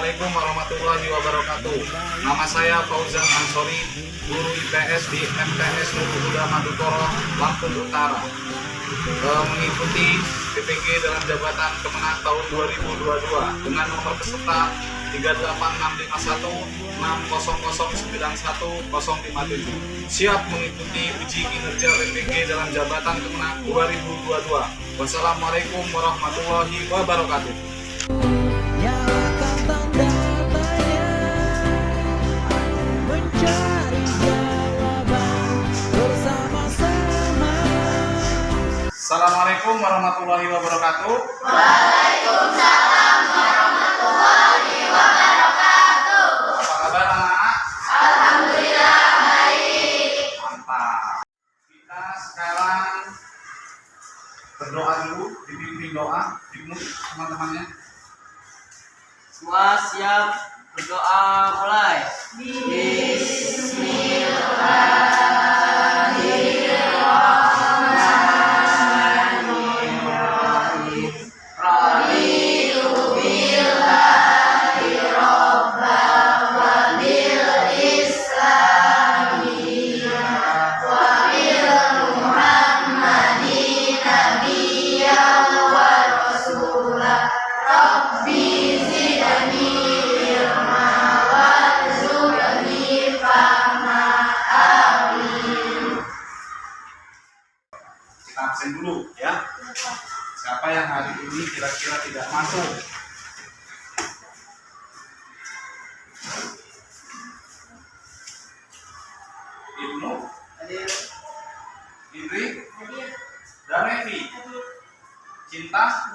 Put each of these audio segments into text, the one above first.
Assalamualaikum warahmatullahi wabarakatuh. Nama saya Fauzan Ansori, guru IPS di MTS Nurul Huda Madukoro, Lampung Utara. Mengikuti PPG dalam jabatan Kemenang tahun 2022 dengan nomor peserta 3865160091057. Siap mengikuti uji kinerja PPG dalam jabatan Kemenang 2022. Wassalamualaikum warahmatullahi wabarakatuh. Assalamualaikum warahmatullahi wabarakatuh. Waalaikumsalam warahmatullahi wabarakatuh. Apa kabar anak-anak? Alhamdulillah baik. Mantap. Kita sekarang berdoa dulu, dipimpin doa, dimulai teman-temannya. Semua siap berdoa, mulai. Bismillahirrahmanirrahim. Raditu billahi robban wa bil islamiyya wa bil muhammadin nabiyyan wa rasulah. Rabbi zidni ilma warzuqni fahma. Amin. Kita absen dulu ya. Siapa yang hari ini kira-kira tidak masuk? Ibnu, Indri, dan Revi. Cinta,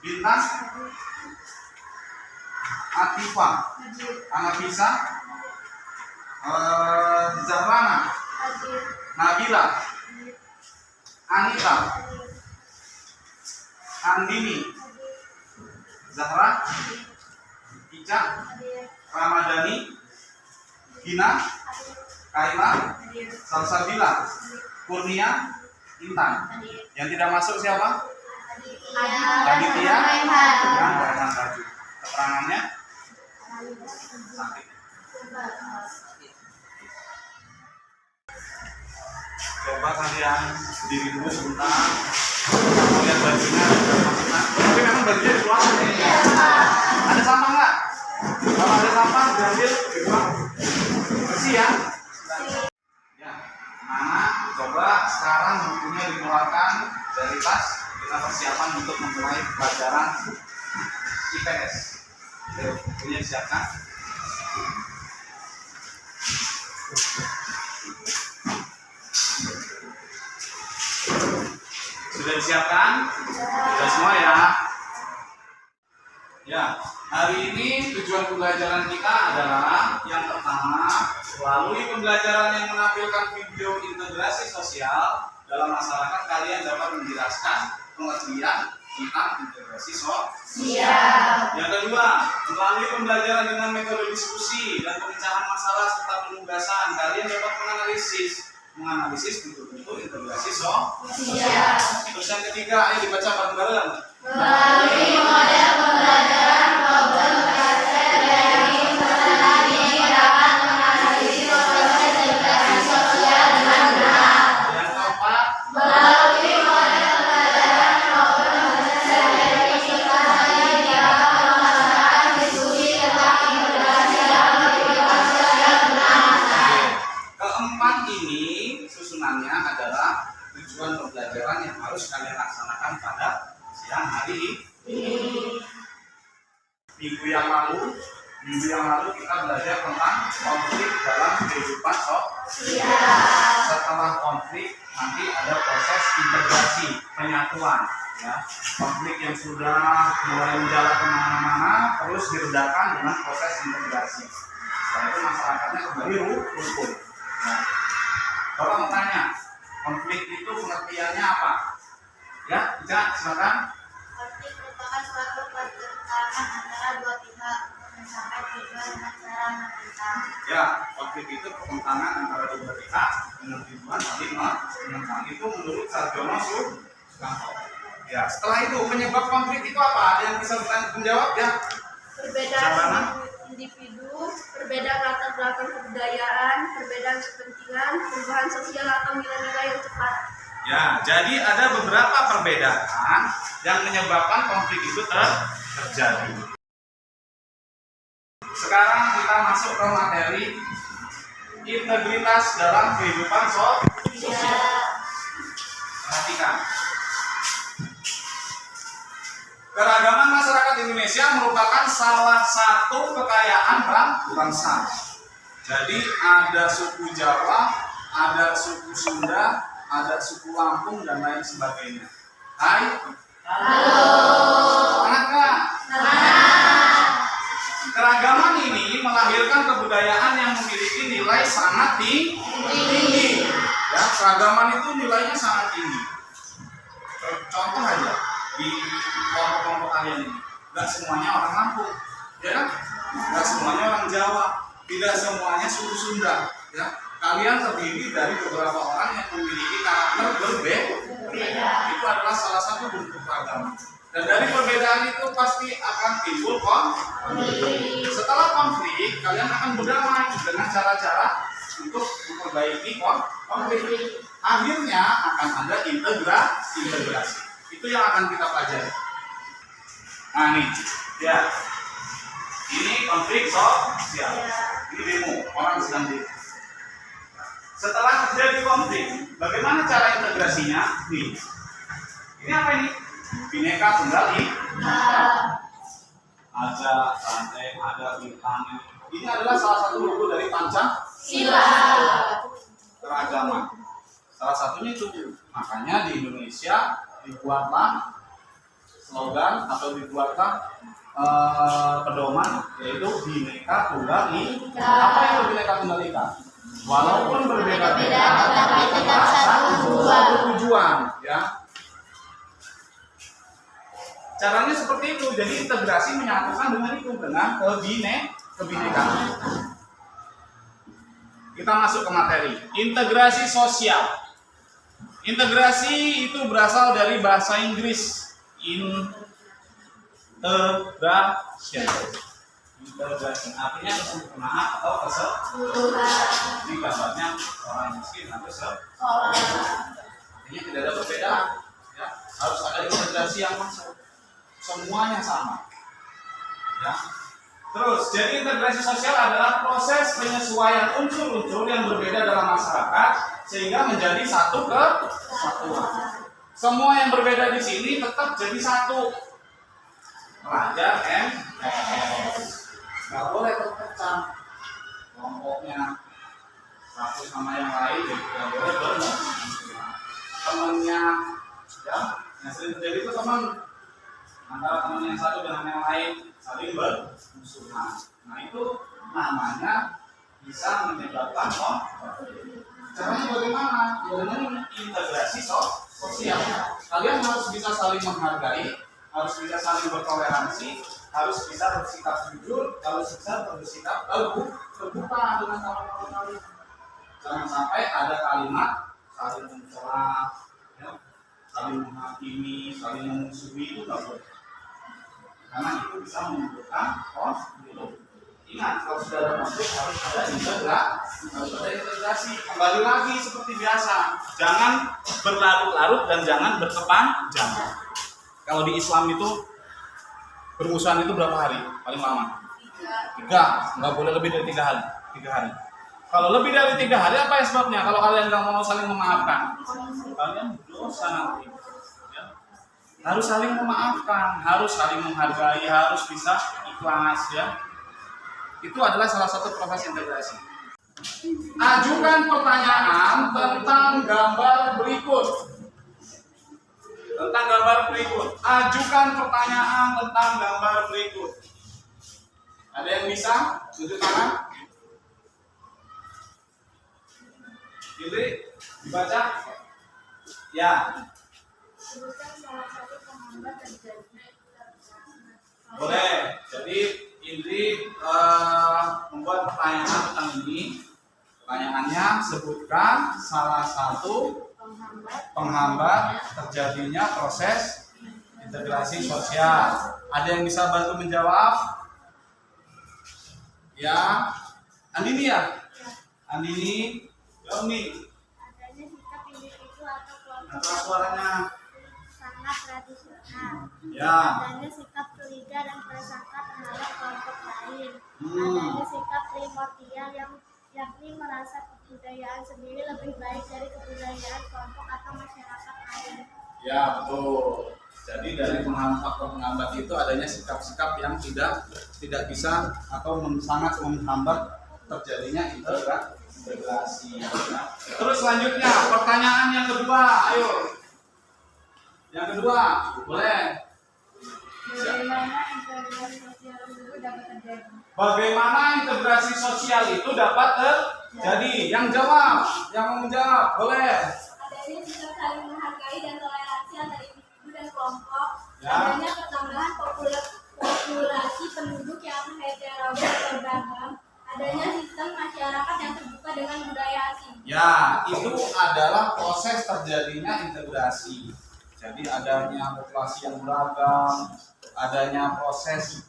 Bintang, Atifa, Anabisa, Zahrana, Nabila, Anita, Andini, Zahra, Ica, Ramadhani, Gina, Kaila, Salsabila, Kurnia, Intan. Yang tidak masuk siapa? Aditya, Raihan tadi. Keterangannya sakit. Coba kalian berdiri dulu sebentar. Lihat bajunya, tapi memang bajunya di luar. Ada sampah nggak? Kalau ada sampah diambil, dibuang. Bersih ya. Ya, anak, coba sekarang bukunya dikeluarkan dari tas. Kita persiapan untuk memulai pelajaran IPS. Bukunya disiapkan. Sudah disiapkan? Sudah semua ya? Ya, hari ini tujuan pembelajaran kita adalah yang pertama, melalui pembelajaran yang menampilkan video integrasi sosial dalam masyarakat, kalian dapat menjelaskan pengertian tentang integrasi sosial. Yang kedua, melalui pembelajaran dengan metode diskusi dan pemecahan masalah serta penugasan, kalian dapat menganalisis bentuk-bentuk integrasi sosial. Terus yang ketiga, ayo dibaca bareng-bareng. Melalui model pembelajaran problem kaset dari peserta ini dapat menganalisis proses integrasi sosial dengan benar. Yang keempat, Melalui model pembelajaran problem kaset dari peserta ini dapat melaksanakan diskusi tentang integrasi dalam kehidupan sosial benar. keempat ini susunannya adalah tujuan pembelajaran yang harus kalian laksanakan pada siang hari ini. Minggu yang lalu kita belajar tentang konflik dalam kehidupan sosial. Setelah konflik nanti ada proses integrasi, penyatuan. Ya, konflik yang sudah mulai menjalar kemana-mana terus diredakan dengan proses integrasi. Setelah itu masyarakatnya kembali rukun. Ya. Bapak mau tanya, konflik itu pengertiannya apa? Ya, Ica, silakan. Konflik merupakan suatu pertentangan antara dua pihak untuk mencapai tujuan dengan cara menentang. Ya, konflik itu pertentangan antara dua pihak dengan tujuan saling menentang. Itu menurut Sarjono Sukanto. Ya, setelah itu penyebab konflik itu apa? Ada yang bisa menjawab ya? perbedaan individu, perbedaan latar belakang kebudayaan, perbedaan kepentingan, perubahan sosial atau nilai-nilai yang tepat. Ya, jadi ada beberapa perbedaan yang menyebabkan konflik itu terjadi. Sekarang kita masuk ke materi integritas dalam kehidupan sosial. Perhatikan. Keragaman masyarakat Indonesia merupakan salah satu kekayaan bangsa. Jadi ada suku Jawa, ada suku Sunda, ada suku Lampung dan lain sebagainya. Hai. Halo. Semangat nggak? Semangat. Keragaman ini melahirkan kebudayaan yang memiliki nilai sangat tinggi. Ya, keragaman itu nilainya sangat tinggi. Contoh aja di kelompok-kelompok kalian ini, nggak semuanya orang Lampung, ya kan? Nggak semuanya orang Jawa, tidak semuanya suku Sunda, ya. Kalian terdiri dari beberapa orang yang memiliki karakter berbeda. Itu adalah salah satu bentuk keragaman. Dan dari perbedaan itu pasti akan timbul konflik. Setelah konflik, kalian akan berdamai dengan cara-cara untuk memperbaiki konflik. Akhirnya akan ada integrasi. Itu yang akan kita pelajari. Nah nih, ya, ini konflik sosial. Ini demo, orang sedang demo. Setelah terjadi konflik, bagaimana cara integrasinya? Nih, ini apa ini? Bineka Tunggal Ika. Ada banteng, ada bintang. Ini adalah salah satu logo dari Pancasila. Keragaman. Salah satunya itu. Makanya di Indonesia dibuatlah slogan atau dibuatlah pedoman yaitu Bineka Tunggal Ika. Apa itu Bineka Tunggal Ika? Walaupun berbeda-beda, tetapi tetap satu tujuan, ya. Caranya seperti itu. Jadi integrasi menyatukan dengan itu, dengan kebinekaan. Kita masuk ke materi integrasi sosial. Integrasi itu berasal dari bahasa Inggris integration. Integrasi artinya kesempurnaan atau keseluruhan. Ini gambarnya orang miskin atau seseorang. Artinya tidak ada perbedaan. Ya, harus ada integrasi yang masuk. Semuanya sama. Ya. Terus, jadi integrasi sosial adalah proses penyesuaian unsur-unsur yang berbeda dalam masyarakat sehingga menjadi satu kesatuan. Semua yang berbeda di sini tetap jadi satu. Pelajar MS. Nggak boleh terpecah kelompoknya satu sama yang lain, nggak boleh bermusuhan. Temannya, ya, yang sering terjadi itu teman antara teman yang satu dengan yang lain saling bermusuhan. Nah itu namanya bisa menyebabkan konflik. Caranya bagaimana? Ya dengan integrasi sosial. Kalian harus bisa saling menghargai, harus bisa saling bertoleransi, harus bisa bersikap jujur, harus bisa bersikap terbuka dengan kawan-kawan kalian. Jangan sampai ada kalimat saling mencela, ya, saling menghakimi, saling memusuhi, itu tidak boleh. Karena itu bisa menimbulkan konflik. Ingat, kalau sudah ada konflik harus ada integrasi. Kembali lagi seperti biasa, jangan berlarut-larut dan jangan berkepanjangan. Kalau di Islam itu bermusuhan itu berapa hari paling lama? 3. Nggak boleh lebih dari 3 hari. 3 hari. Kalau lebih dari 3 hari apa ya sebabnya? Kalau kalian nggak mau saling memaafkan, kalian dosa nanti. Harus saling memaafkan, harus saling menghargai, harus bisa ikhlas, ya. Itu adalah salah satu proses integrasi. Ajukan pertanyaan tentang gambar berikut. Ajukan pertanyaan tentang gambar berikut. Ada yang bisa? Tunjuk tangan. Pilih, dibaca. Ya. Sebutkan salah satu penghambat terjadinya integrasi. Boleh. Jadi Indri membuat pertanyaan tentang ini. Pertanyaannya, sebutkan salah satu penghambat terjadinya proses integrasi sosial. Ada yang bisa bantu menjawab? Ya, Andini ya? Andini, Yoni. Adanya sikap individu atau kelompok Keras suaranya. sangat tradisional. Ya. Adanya sikap curiga dan prasangka terhadap kelompok lain. Hmm. Adanya sikap primordial yang yakni merasa kebudayaan sendiri lebih baik dari kebudayaan kelompok atau masyarakat lain. Ya, betul. Jadi dari faktor penghambat itu adanya sikap-sikap yang tidak bisa atau sangat menghambat terjadinya integrasi. Terus selanjutnya pertanyaan yang kedua, ayo. Yang kedua, boleh. Bagaimana integrasi sosial itu dapat terjadi? Yang jawab, yang mau menjawab, boleh. Adanya sikap saling menghargai dan toleransi antar individu dan kelompok. Ya. Adanya pertambahan populasi penduduk yang heterogen atau beragam. Adanya sistem masyarakat yang terbuka dengan budaya asing. Ya, itu adalah proses terjadinya integrasi. Jadi adanya populasi yang beragam, adanya proses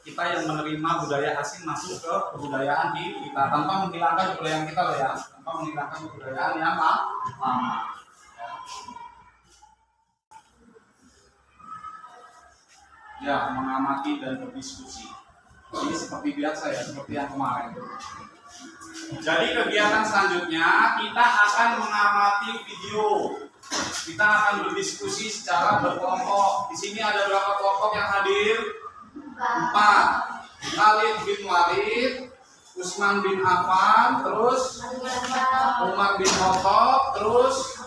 kita yang menerima budaya asing masuk ke kebudayaan kita tanpa menghilangkan kebudayaan kita loh ya, tanpa menghilangkan kebudayaan yang lama. Ya, mengamati dan berdiskusi. Ini seperti biasa ya, seperti yang kemarin. Jadi kegiatan selanjutnya kita akan mengamati video. Kita akan berdiskusi secara berkelompok. Di sini ada berapa kelompok yang hadir? 4. Khalid bin Walid, Utsman bin Affan, terus Umar bin Khattab, terus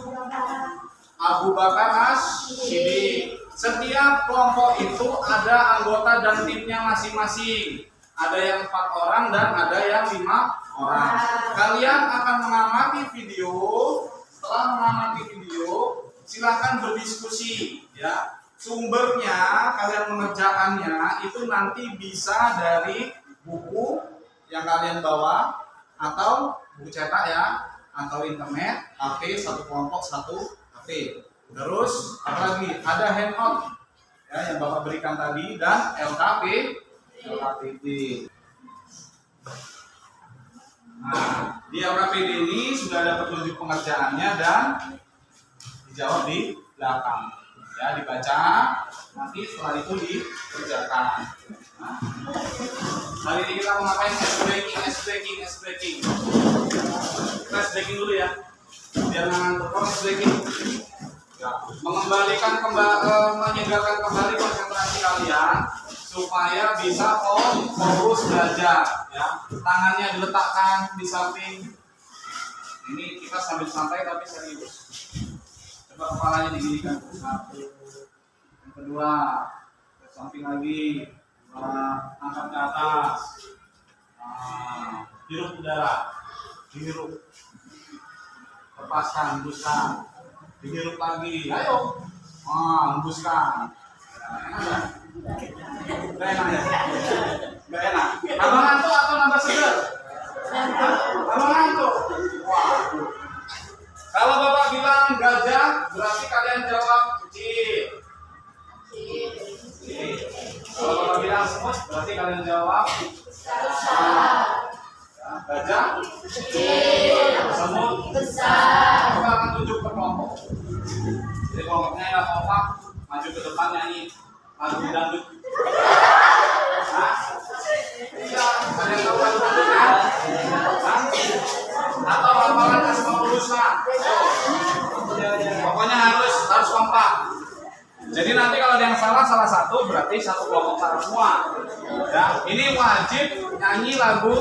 Abu Bakar As-Siddiq. Setiap kelompok itu ada anggota dan timnya masing-masing. Ada yang 4 orang dan ada yang 5 orang. Kalian akan mengamati video. Setelah mengamati video, silakan berdiskusi. Ya, sumbernya kalian mengerjakannya itu nanti bisa dari buku yang kalian bawa atau buku cetak ya, atau internet, HP, satu kelompok satu HP. Terus apalagi ada handout ya yang Bapak berikan tadi dan LKPD. Nah, di LKPD ini sudah ada petunjuk pengerjaannya dan dijawab di belakang. Ya, dibaca, nanti setelah itu dikerjakan. Nah, hari ini kita mau ngapain? S breaking. Flashbacking dulu ya, biar ngantuk. Flashbacking. Ya, menyegarkan kembali konsentrasi kalian supaya bisa fokus belajar. Ya, tangannya diletakkan di samping. Ini kita sambil santai tapi serius. Coba kepalanya diginikan. 1. Yang kedua, ke samping lagi. Angkat ke atas. Hirup udara. Dihirup. Lepaskan, hembuskan. Dihirup lagi. Ayo. Hembuskan. Gak enak ya? Gak enak. Abang ngantuk atau nambah seger? Abang ngantuk. Waduh. Kalau Bapak bilang gajah, berarti kalian jawab kecil. Kalau Bapak bilang semut, berarti kalian jawab besar. Ya, gajah kecil, semut besar. Bapak akan tunjuk ke kelompok. Jadi kelompoknya ya kompak, maju ke depan nyanyi lagu dangdut. Iya, kalian tahu lagu dangdut kan? Atau hafalan Asmaul Husna. Pokoknya harus kompak. Jadi nanti kalau ada yang salah satu berarti satu kelompok salah semua. Ya, ini wajib nyanyi lagu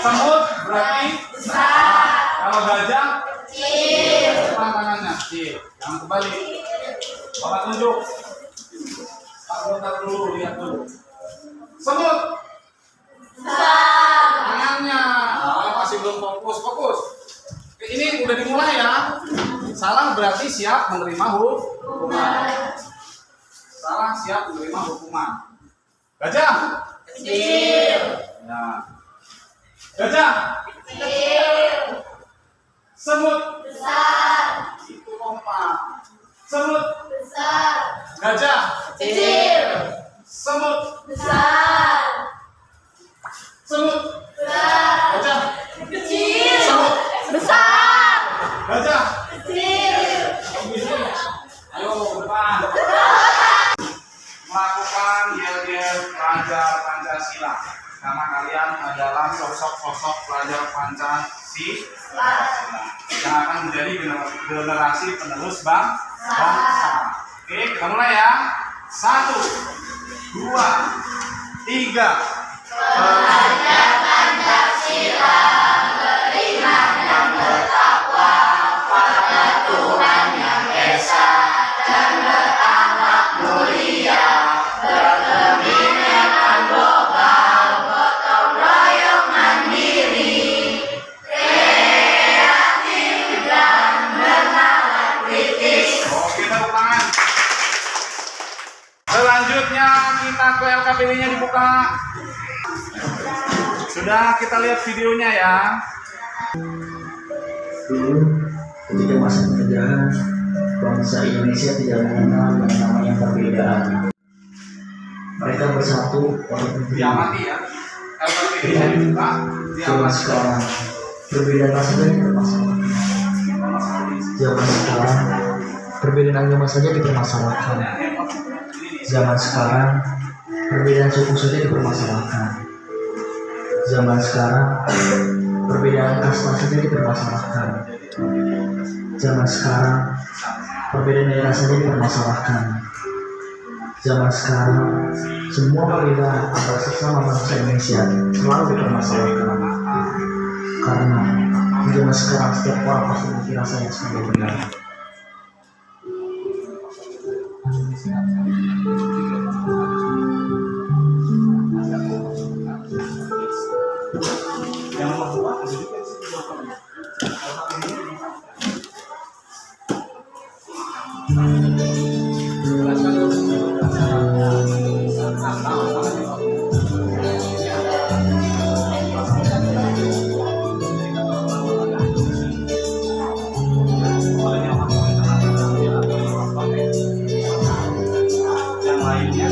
semut berarti besar. Kalau gajah kecil. Tangannya kecil. Jangan kembali. Bapak tunjuk. Pak Gontar dulu, lihat dulu. Semut besar. Tangannya. Masih belum fokus. Ini udah dimulai ya. Salah berarti siap menerima hukuman. Salah siap menerima hukuman. Gajah kecil. Nah. Gajah kecil. Semut besar. Itu kompak. Semut besar. Gajah kecil. Semut. Besar. Semut. Besar. Gajah. Kecil. Semut. Besar. Gajah. Kecil. Ayo ke depan. Melakukan yel-yel pelajar Pancasila karena kalian adalah sosok-sosok pelajar Pancasila yang akan menjadi generasi penerus bangsa. Oke, kita mulai ya. 1, 2, 3. Pelajar Pancasila beriman dan bertakwa pada Tuhan Yang Esa dan berakhlak mulia, berkebinekaan global, gotong royong mandiri, kreatif dan bernalar kritis. Oke, tepuk tangan. Selanjutnya kita ke LKPD-nya dibuka. Sudah, kita lihat videonya ya. Dulu, ketika masa penjajahan, bangsa Indonesia tidak mengenal yang namanya perbedaan. Mereka bersatu untuk Diamati ya. LKPD-nya dibuka. Zaman Diamati. sekarang, perbedaan ras saja dipermasalahkan. Zaman sekarang, perbedaan agama saja dipermasalahkan. Zaman sekarang, perbedaan suku saja dipermasalahkan. Zaman sekarang, perbedaan kasta saja dipermasalahkan. Zaman sekarang, perbedaan daerah saja dipermasalahkan. Zaman sekarang, semua perbedaan antar sesama bangsa Indonesia selalu dipermasalahkan. Karena di zaman sekarang setiap orang pasti memiliki rasa yang sebagai benar. Yang nomor 2 yang lainnya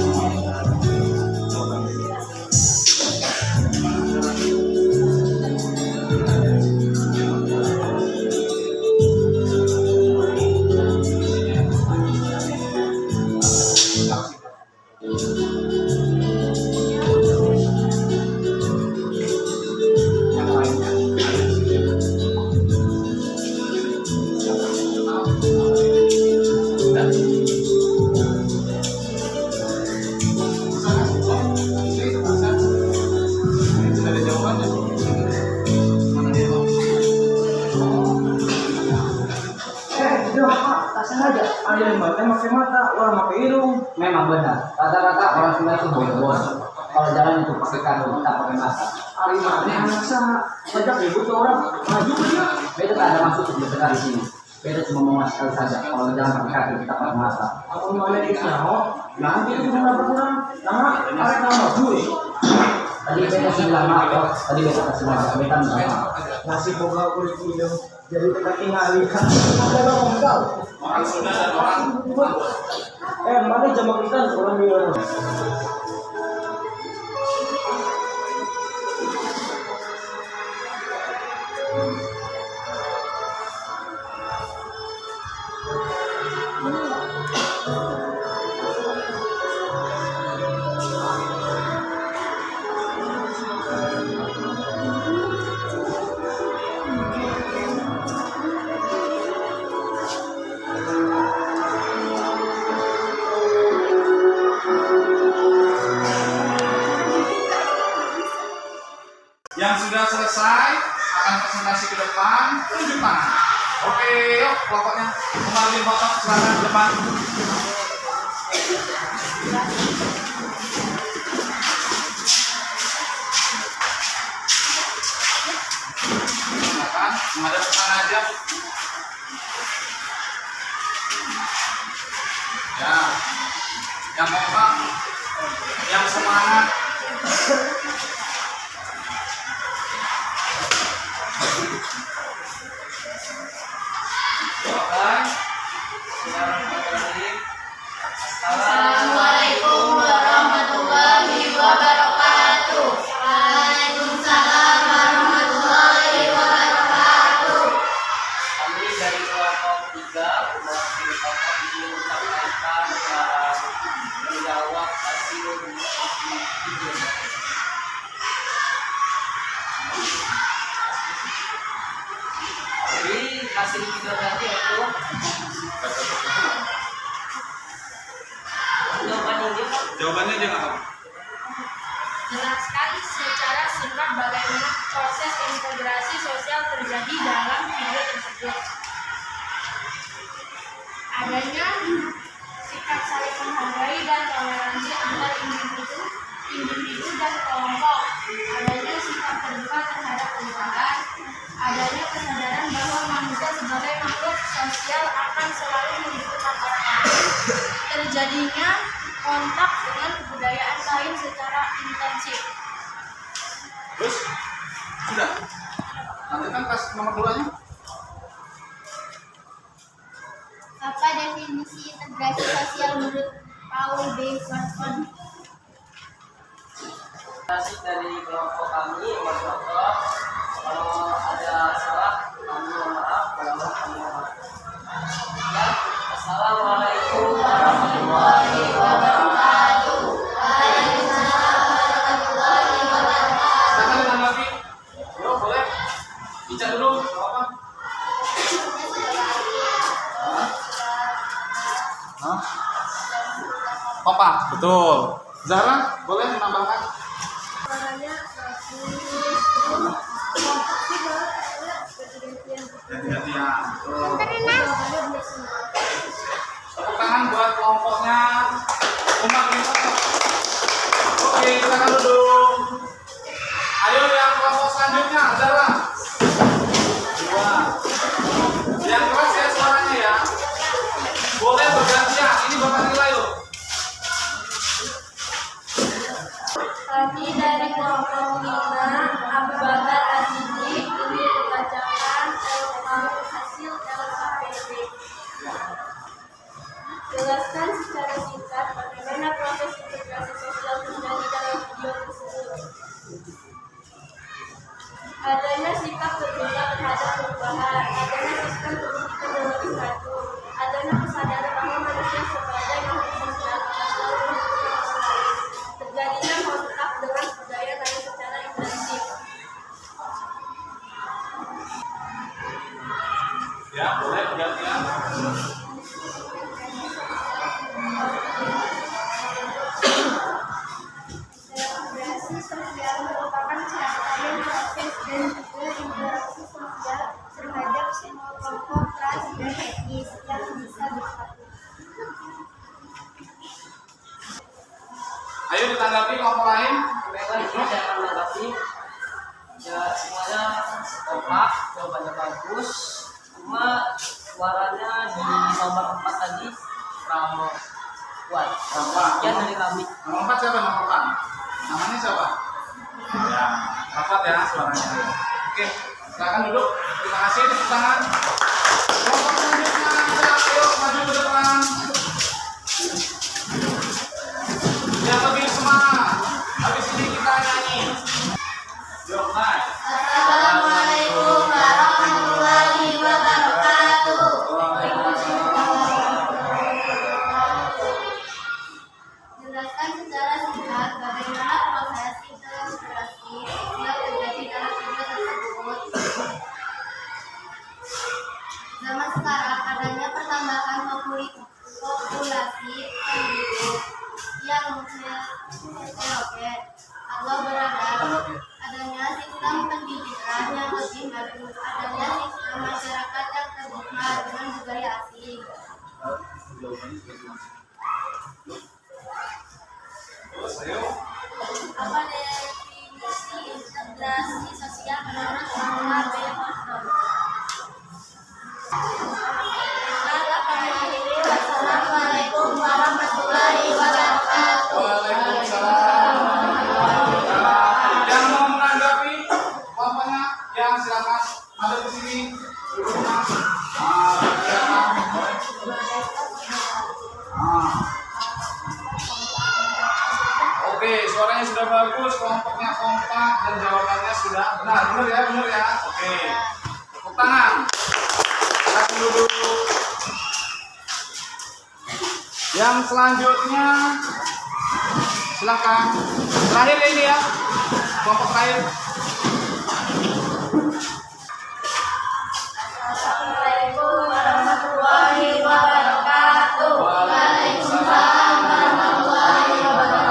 Ada yang pakai mata, orang pakai hidung. Memang benar, rata-rata orang Sunda itu bos. Kalau jalan itu pakai kandung, tak pakai mata. Hari mana anak saya ngajak ribut ke orang, maju dia. Beda tak ada maksud untuk bertengkar di sini. Beda cuma mau ngasih tahu saja. Kalau jalan pakai kaki, kita pakai mata. Aku mana di sana, nanti itu cuma dapat kurang. Nama, ada nama cuy. Tadi beda sih bilang maaf, tadi beda kasih maaf, beda minta maaf. Nasi boga kulit hidung, jadi kita tinggalin. Ada orang tahu. orang Sunda dan orang Mana jamak ikan orang bilang. yang sudah selesai akan presentasi ke depan, tunjuk tangan. Oke, yuk kelompoknya kembali foto silakan ke depan. Silakan menghadap ke sana aja. Ya, yang kompak, yang semangat. Assalamualaikum warahmatullahi Jawabannya dia nggak tahu. Jelaskan secara singkat bagaimana proses integrasi sosial terjadi dalam video tersebut. Adanya sikap saling menghargai dan toleransi antar individu dan kelompok. Adanya sikap terbuka terhadap perubahan. Adanya kesadaran bahwa manusia sebagai makhluk sosial akan selalu membutuhkan orang lain. Terjadinya kontak dengan kebudayaan lain secara intensif. Terus sudah. Nanti kan pas nomor 2-nya. Apa definisi integrasi sosial menurut Paul B. Watson? Nasib dari kelompok kami, umat kelompok, kalau ada salah, kami mohon maaf, kalau kami mohon maaf. Ya, assalamualaikum warahmatullahi wabarakatuh. Silakan ditanggapi. Yo, boleh. Bicara dulu, nggak apa-apa. Hah? Opa, betul. Zahra, boleh menambahkan? Ganti-gantian. Tepuk tangan buat kelompoknya umat kelompok. Oke, silakan duduk. Ayo yang kelompok selanjutnya, Zahra. 2. Yang keras ya suaranya ya. Boleh bergantian. Ini Bapak nilai loh. Kami dari kelompok 5 Abu Bakar As-Siddiq ingin membacakan hasil LKPD. Jelaskan secara singkat bagaimana proses integrasi sosial terjadi dalam video tersebut. Adanya sikap terbuka terhadap perubahan, adanya sistem pendidikan yang lebih teratur, adanya kesadaran bahwa manusia sebagai makhluk sosial akan selalu membutuhkan orang lain. Terjadinya kontak dengan budaya lain secara intensif. Ya, boleh bergantian. Integrasi sosial merupakan serangkaian proses dan juga interaksi sosial terhadap semua kelompok ras dan etnis yang bisa bersatu. Ayo ditanggapi kelompok lain. Baiklah, ini saya akan menanggapi. Ya, semuanya kompak, jawabannya bagus. Cuma suaranya di nomor 4 tadi kurang kuat. Sekian dari kami. Nomor 4 siapa? Nomor 4. Namanya siapa? Ya, rapat ya suaranya. Oke, silakan duduk. Terima kasih, tepuk tangan. Kelompok selanjutnya, ayo maju ke depan. Yang lebih semangat. Habis ini kita nyanyi. Yuk, naik. Assalamualaikum warahmatullahi wabarakatuh. Jelaskan secara singkat bagaimana proses integrasi yang terjadi dalam video tersebut. Zaman sekarang adanya pertambahan populasi penduduk yang heterogen atau beragam, adanya sistem pendidikan yang lebih maju, adanya sistem masyarakat yang terbuka dengan budaya asing. Terus, ayo. Apa definisi integrasi sosial menurut Paul B. Watson? Assalamualaikum warahmatullahi wabarakatuh. Waalaikumsalam. Yang mau menanggapi kelompoknya, yang silakan ada di sini. Duduknya. Silakan. Oke, suaranya sudah bagus, kelompoknya kompak dan jawabannya sudah benar. Benar ya, benar ya. Oke, tepuk tangan. Silakan duduk. Yang selanjutnya, silakan. Terakhir ya ini ya, kelompok terakhir. Assalamualaikum warahmatullahi wabarakatuh. Waalaikumsalam warahmatullahi wabarakatuh.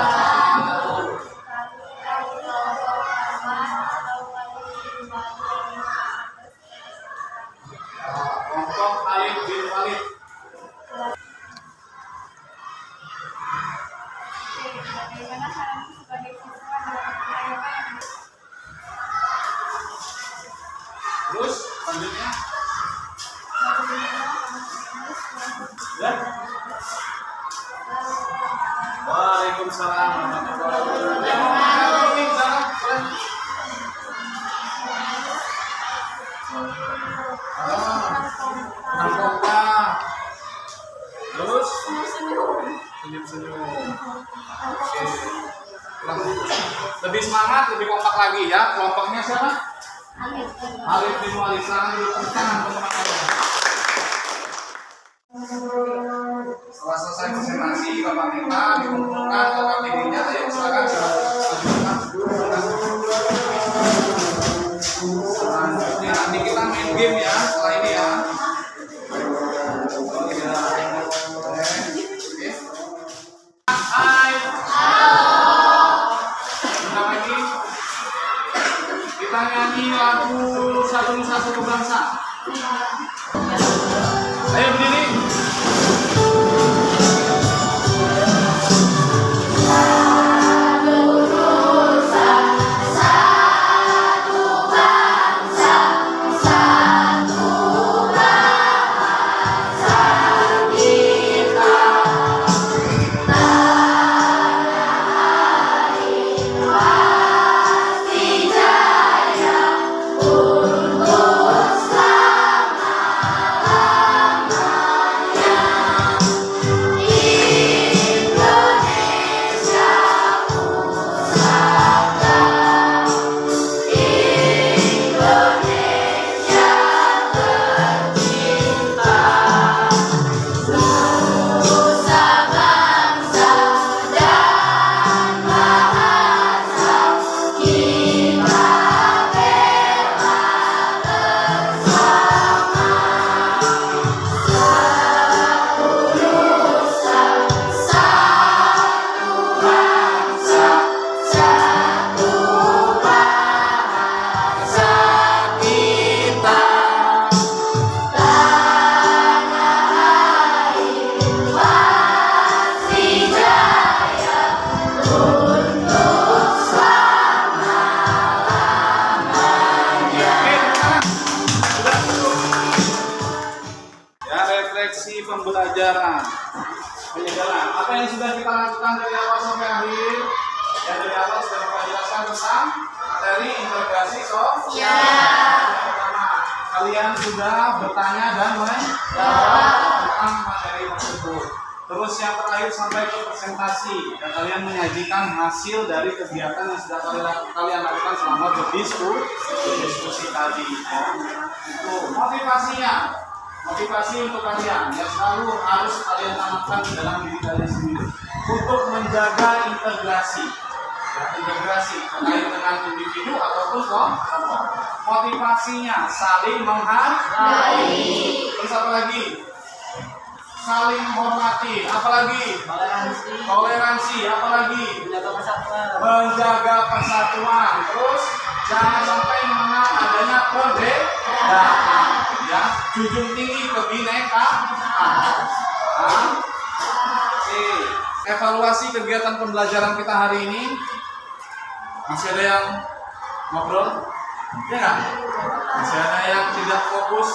Bagaimana caranya sebagai siswa dalam mengayomi yang Terus selanjutnya ya. Waalaikumsalam warahmatullahi wabarakatuh. Menang kompak. Terus senyum-senyum. Oke. Lebih semangat, lebih kompak lagi ya. Kelompoknya siapa? Alif bin Walid. Sekarang dulu tangan teman-teman. Setelah selesai presentasi Bapak kita dikumpulkan Bapak dirinya, ayo silakan selanjutnya nanti kita main game ya setelah ini ya. Hai. Bentar lagi kita nyanyi lagu Satu Nusa Satu Bangsa. Ayo berdiri. Pembelajaran, penyegaran. Apa yang sudah kita lakukan dari awal sampai akhir? Yang dari awal sudah kita jelaskan tentang materi integrasi sosial. Yang pertama, kalian sudah bertanya dan menjawab tentang materi tersebut. Terus yang terakhir sampai ke presentasi dan kalian menyajikan hasil dari kegiatan yang sudah kalian lakukan selama berdiskusi tadi. Ya. Itu motivasinya. Motivasi untuk kalian yang selalu harus kalian tanamkan dalam diri kalian sendiri untuk menjaga integrasi, ya, integrasi terkait dengan individu ataupun kelompok. Motivasinya saling menghargai. Terus apa lagi? Saling menghormati. Apalagi? Toleransi. Apalagi? Menjaga persatuan. Terus jangan sampai mengenal adanya perbedaan. Ya, junjung tinggi kebinekaan. Oke. Evaluasi kegiatan pembelajaran kita hari ini. Masih ada yang ngobrol? Ya nggak? Masih ada yang tidak fokus?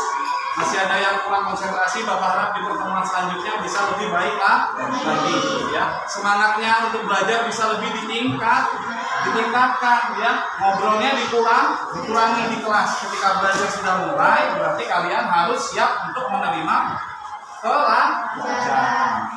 Masih ada yang kurang konsentrasi? Bapak harap di pertemuan selanjutnya bisa lebih baik lagi. Ya, semangatnya untuk belajar bisa lebih ditingkatkan, ya. Ngobrolnya dikurangi di kelas. Ketika belajar sudah mulai, berarti kalian harus siap untuk menerima pelajaran.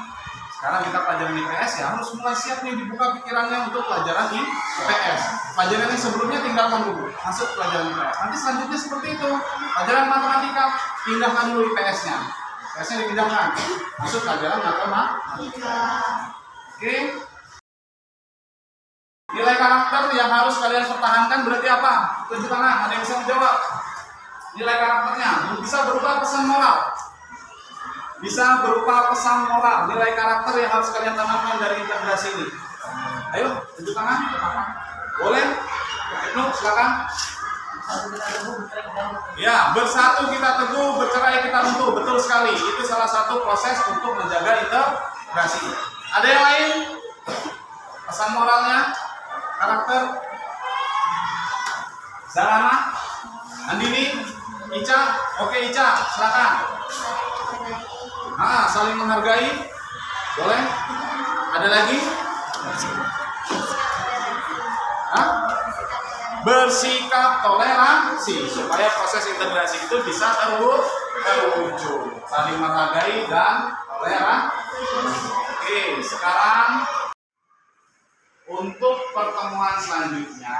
Sekarang kita pelajaran IPS ya, harus mulai siap nih dibuka pikirannya untuk pelajaran IPS. Pelajaran yang sebelumnya tinggalkan dulu, masuk pelajaran IPS. Nanti selanjutnya seperti itu. Pelajaran matematika, pindahkan dulu IPS-nya. IPS-nya dipindahkan, masuk pelajaran matematika. Oke. Nilai karakter yang harus kalian pertahankan berarti apa? Tunjuk tangan, ada yang bisa menjawab. Nilai karakternya bisa berupa pesan moral. Bisa berupa pesan moral, nilai karakter yang harus kalian tanamkan dari integrasi ini. Ayo, tunjuk tangan. Boleh? Ibnu, silakan. Ya, bersatu kita teguh, bercerai kita runtuh. Betul sekali. Itu salah satu proses untuk menjaga integrasi. Ada yang lain? Pesan moralnya, karakter. Zarana, Andini, Ica. Oke Ica, silakan. Saling menghargai. Boleh? Ada lagi? Bersikap toleransi supaya proses integrasi itu bisa terwujud. Saling menghargai dan toleransi. Oke, sekarang untuk pertemuan selanjutnya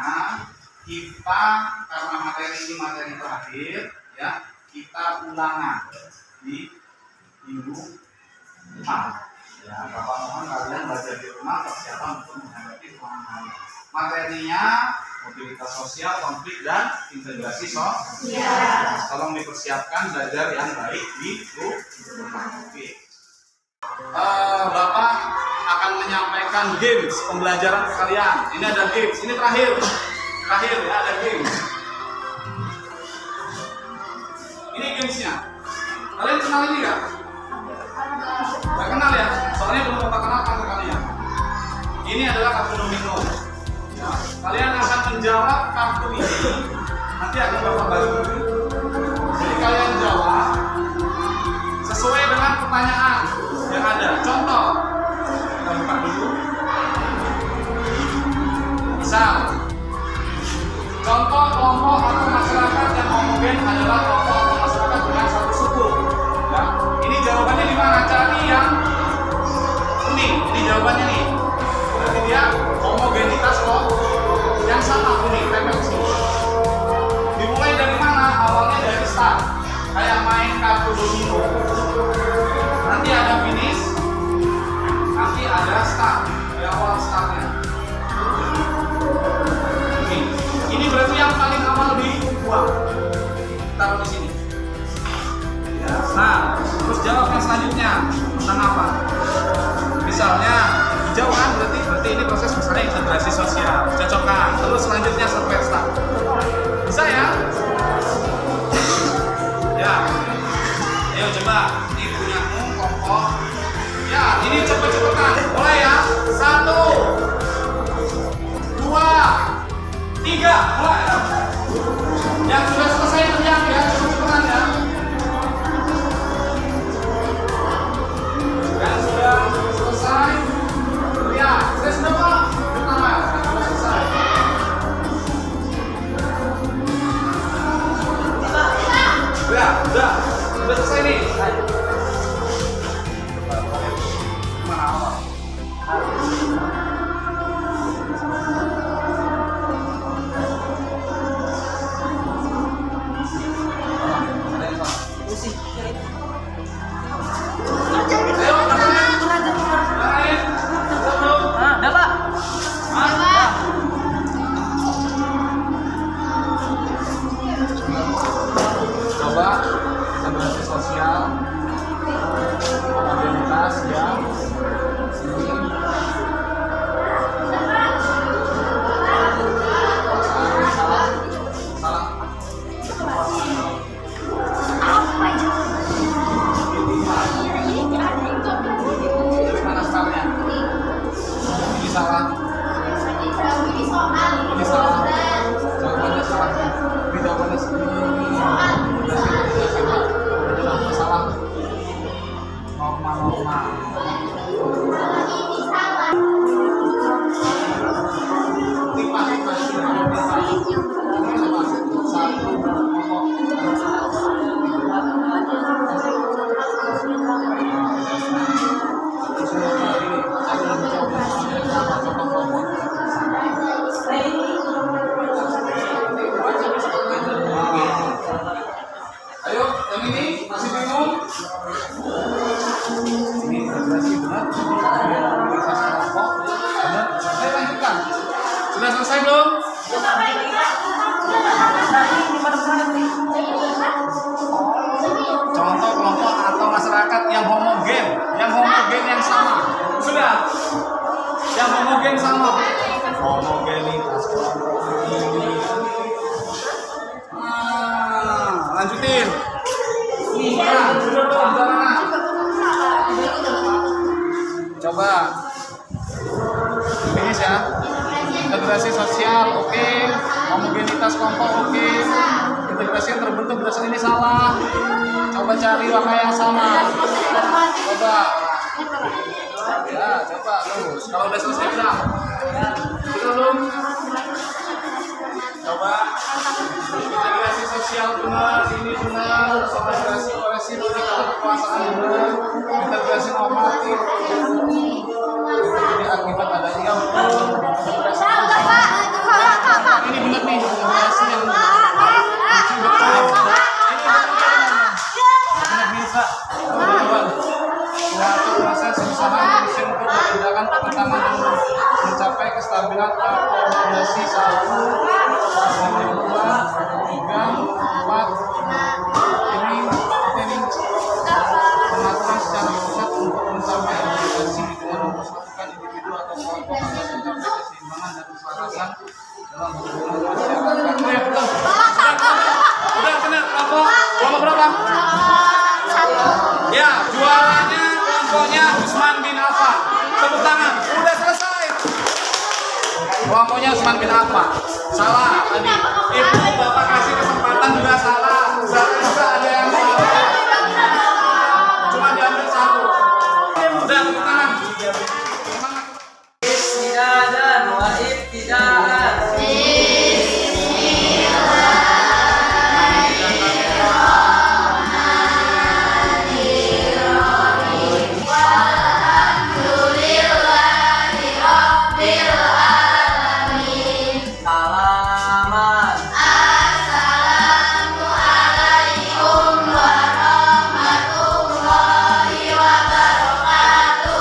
kita, karena materi ini materi terakhir ya, kita ulangan di minggu depan. Ya, Bapak mohon kalian belajar di rumah persiapan untuk menghadapi ulangan. Materinya mobilitas sosial, konflik dan integrasi sosial. Tolong dipersiapkan belajar yang baik di rumah. Oke. Bapak akan menyampaikan games pembelajaran ke kalian. Ini ada games, ini terakhir ya, ada games. Ini gamesnya. Kalian kenal ini nggak? Nggak kenal ya? Soalnya belum Bapak kenalkan ke kalian. Ini adalah kartu domino. Ya, kalian akan menjawab kartu ini. Nanti akan Bapak bantu. Jadi kalian jawab sesuai dengan pertanyaan yang ada. Contoh, kita buka dulu. Misal, contoh kelompok atau masyarakat yang homogen adalah kelompok atau masyarakat dengan satu suku. Ya, ini jawabannya di mana? Cari yang kuning. Ini jawabannya nih. Berarti dia homogenitas kok yang sama kuning. Tempel sini. Dimulai dari mana? Awalnya dari start. Kayak main kartu domino. Nanti ada finish, nanti ada start. Di awal startnya. Ini berarti yang paling awal dibuang. Taruh di sini. Ya. Nah, terus jawab yang selanjutnya tentang apa? Misalnya hijau kan, berarti ini proses misalnya integrasi sosial. Cocokkan. Terus selanjutnya sampai start. Bisa ya? Ya. Ayo coba. Ini punyamu kelompok. Ya, ini cepet-cepetan. Mulai ya. 1, 2, 3, mulai. Yang sudah selesai teriak ya, cepet-cepetan ya. Yang sudah selesai teriak. Saya sudah Pak. Pertama, sudah selesai. Sudah selesai nih. Gimana awal? Coba integrasi sosial, homogenitas yang mana startnya? Ini salah. Ini salah. Jawabannya salah. Ini jawabannya salah. Salah. Normal. Ayo, yang ini masih bingung? Ini integrasi benar. Integrasi kelompok. Benar. Saya lanjutkan. Sudah selesai belum? Contoh kelompok atau masyarakat yang homogen yang sama. Sudah. Yang homogen sama. Homogenitas kelompok ini. Lanjutin. Sudah belum Zarana? Coba. Finish ya. integrasi sosial oke, homogenitas kelompok oke, integrasi yang terbentuk berdasarkan ini salah. Coba cari waktu yang sama. Coba. Ya, coba terus. Kalau udah selesai bilang. Belum. Coba. Integrasi sosial benar, ini benar. Integrasi koalisi politik kekuasaan benar. Integrasi normatif. Ini akibat adanya ini benar nih. Integrasi yang suatu proses usaha manusia untuk membedakan pertentangan dan mencapai kestabilan akomodasi 1, 2, 3, 4 ini pengaturan secara pusat untuk mencapai integrasi dengan mempersatukan individu atau kelompok agar mencapai keseimbangan dan keselarasan dalam hubungan masyarakat. Oh ya betul. Udah benar kelompok berapa? Ya, jualannya kelompoknya Usman bin Affan. Tepuk tangan. Udah selesai. Kelompoknya Usman bin Affan. Salah tadi. Ibu bapak kasih kesempatan juga salah. Salah juga ada yang salah. Cuma diambil satu. Udah tepuk tangan. Semangat. Istiadan wa ibtidaan.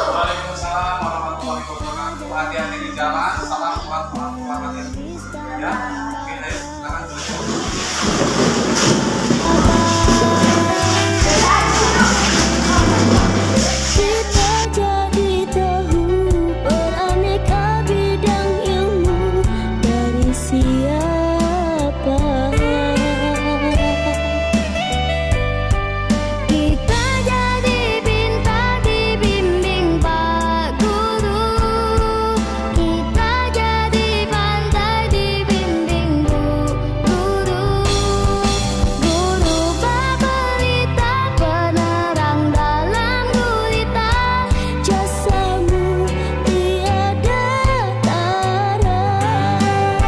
Waalaikumsalam warahmatullahi wabarakatuh. Hati-hati di jalan.